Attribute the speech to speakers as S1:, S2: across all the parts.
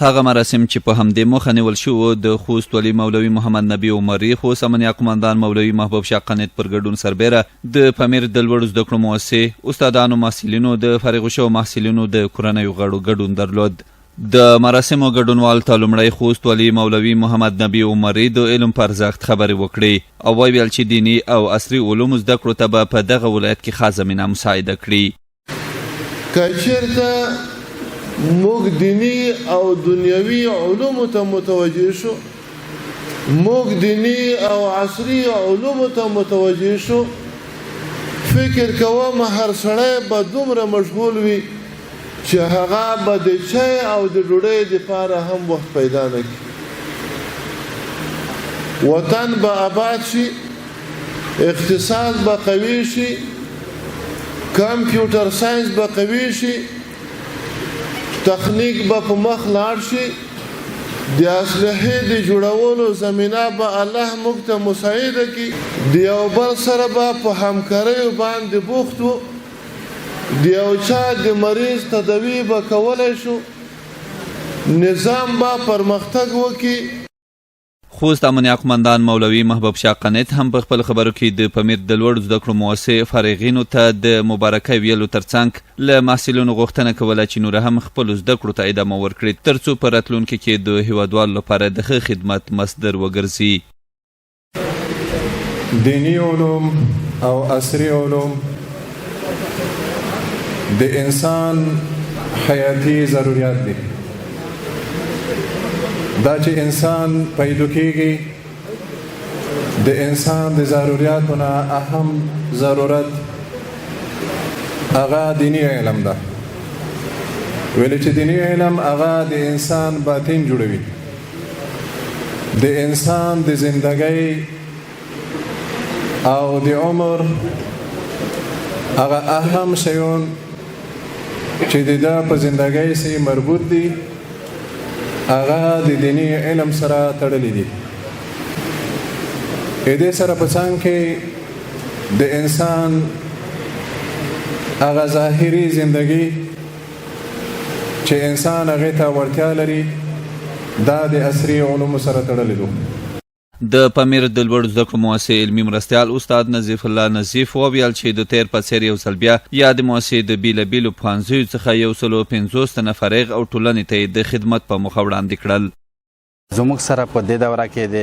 S1: هغه مراسم چې په همدې موخه نیول شوي د خوست ولي مولوي محمد نبي عمري، خوست امنیه قمندان مولوي محبوب شاه قنیت پر ګډون سربیره د پامیر د لوړو زده کړو مؤسسې استادانو، محصلینو، د فارغ شوو محصلینو د کورنیو غړو ګډون درلود. د مراسمو ګډونوال ته لومړی خوست ولي مولوي محمد نبي عمري د علم په ارزښت خبرې وکړې او ویل چې دیني او عصري علومو زده کړو ته به په دغه ولایت کې ښه زمینه مساعده کړي.
S2: که چېرته موږ دینی او دنیوي علومو ته متوجه شو، موږ دینی او عصري علومو ته متوجه شو، فکر کوم هر سړی به دومره مشغول وي چې هغه به د چای او د ډوډۍ دپاره هم وخت پیدا نه کړي. وطن به آباد شي، اقتصاد به قوي شي، کمپیوټر ساینس به قوي شي، تخنیک به په مخ لاړ شي، د اصلحې د جوړولو زمینه به الله موږ ته مساعده کړي، د یو بل سره به په همکاریو باندې بوخت وو، د یو چا د مریض تداوی به کولی شو، نظام به پرمختګ وکړي.
S1: خوست امنیه قمندان مولوي محبوب شاه قنیت هم په خپل خبرو کې د پامیر د لوړو زده کړو مؤسسې فارغینو ته د مبارکۍ ویلو ترڅنګ له محصلینو غوښتنه کوله چې نور هم خپلو زده کړو ته ادامه ورکړي ترڅو په راتلونکي کې د هیوادوالو لپاره د ښه خدمت مصدر وګرځي.
S3: دینی علوم او عصري علوم د انسان حیاتي ضرورت دي. دا چې انسان پیدا کېږي د انسان د ضرورتونو نه اهم ضرورت هغه دینی علم ده. ویل چې دینی علم هغه د انسان باطن جوړوي، د انسان د زندګۍ او د عمر هغه اهم شیون چې د ده په زندګۍ سره مربوط دي هغه د دینی علم سره تړلي دي. دې سره په څنګ کې د انسان هغه ظاهري زندگی چې انسان هغه ته ورتیا لري دا د عصري علومو سره تړلي دي.
S1: د پامیر د لوړو زده کړو مؤسسې علمي مرستیال استاد نظیف الله نظیف وویل چې د تیر په څېر یو ځل بیا یا د مؤسسې د بیلابیلو پوهنځیو څخه 150 تنه فارغ او ټولنې ته د خدمت په موخه وړاندې کړل.
S4: زموږ سره په دې دوره کې د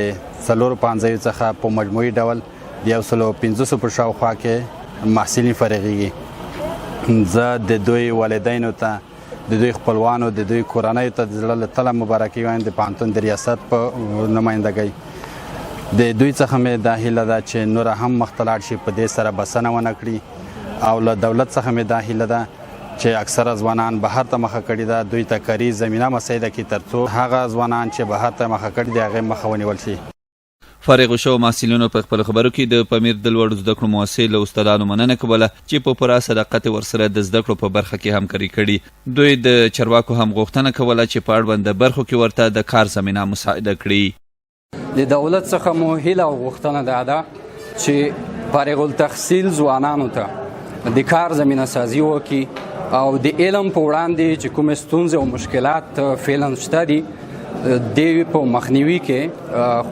S4: 4 پوهنځیو څخه په مجموعي ډول د 150 په شاوخوا کې محصلین فارغېږي. زه د دوی والدینو ته، د دوی خپلوانو، د دوی کورنیو ته د زړه له تله مبارکي وایم د پوهنتون د ریاست په نمایندګۍ. د دوی څخه مې دا هیله ده چې نور هم مخ ته لاړ شي، په دې سره بسنه ونه کړي، او له دولت څخه مې دا هیله ده چې اکثره ځوانان بهر ته مخه کړي ده، دوی ته کاري زمینه مساعده کړي ترڅو هغه ځوانان چې بهر ته مخه کړي دي هغې مخه ونیول شي.
S1: فارغ شوو محصلینو په خپلو خبرو کې د پامیر د لوړو زده کړو مؤسسې له استادانو مننه کوله چې په پوره صداقت ورسره د زده کړو په برخه کې همکاري کړي. دوی د چارواکو هم غوښتنه کوله چې په اړونده برخو کې ورته د کار زمینه مساعده کړي.
S5: د دولت څخه مو هیله او غوښتنه دا ده چې فارغ التحصیل ځوانانو ته د کار زمینه سازي وکړي او د علم په وړاندې چې کومې ستونزې او مشکلات فعلا شته دي د په مخنیوي کې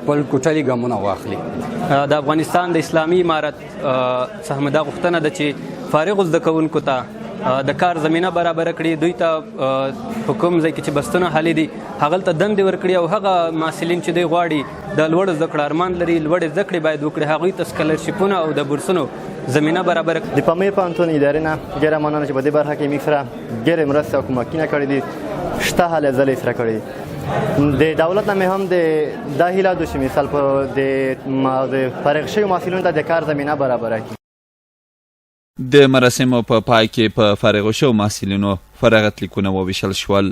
S5: خپل کوټلي ګامونه واخلي.
S6: د افغانستان د اسلامي امارت څخه دا غوښتنه ده چې فارغ زده کوونکو ته د کار زمینه برابر کړي، دوی ته په کوم ځای کې چې بستونه حالي دي هغلته دندې ورکړي، او هغه محصلین چې دوی غواړي د لوړ زده کړې ارمان لري، لوړې زده کړې باید وکړي، هغوی ته سکالرشیپونه او د بورسونو زمینه برابر کړي.
S7: د پامیر پوهنتون ادارې نه ډېره مننه چې په دې برخه کې موږ سره ډېرې مرستې او کومکونه کړي دي، شته هلې ځلې سره کړي دي. د دولت نه مې هم دا هیله ده چې مثال د فارغ شویو محصلینو ته د کار زمینه برابره کړي.
S1: د مراسمو په پای کې په فارغ شوو محصلینو فراغت لیکونه وویشل شول.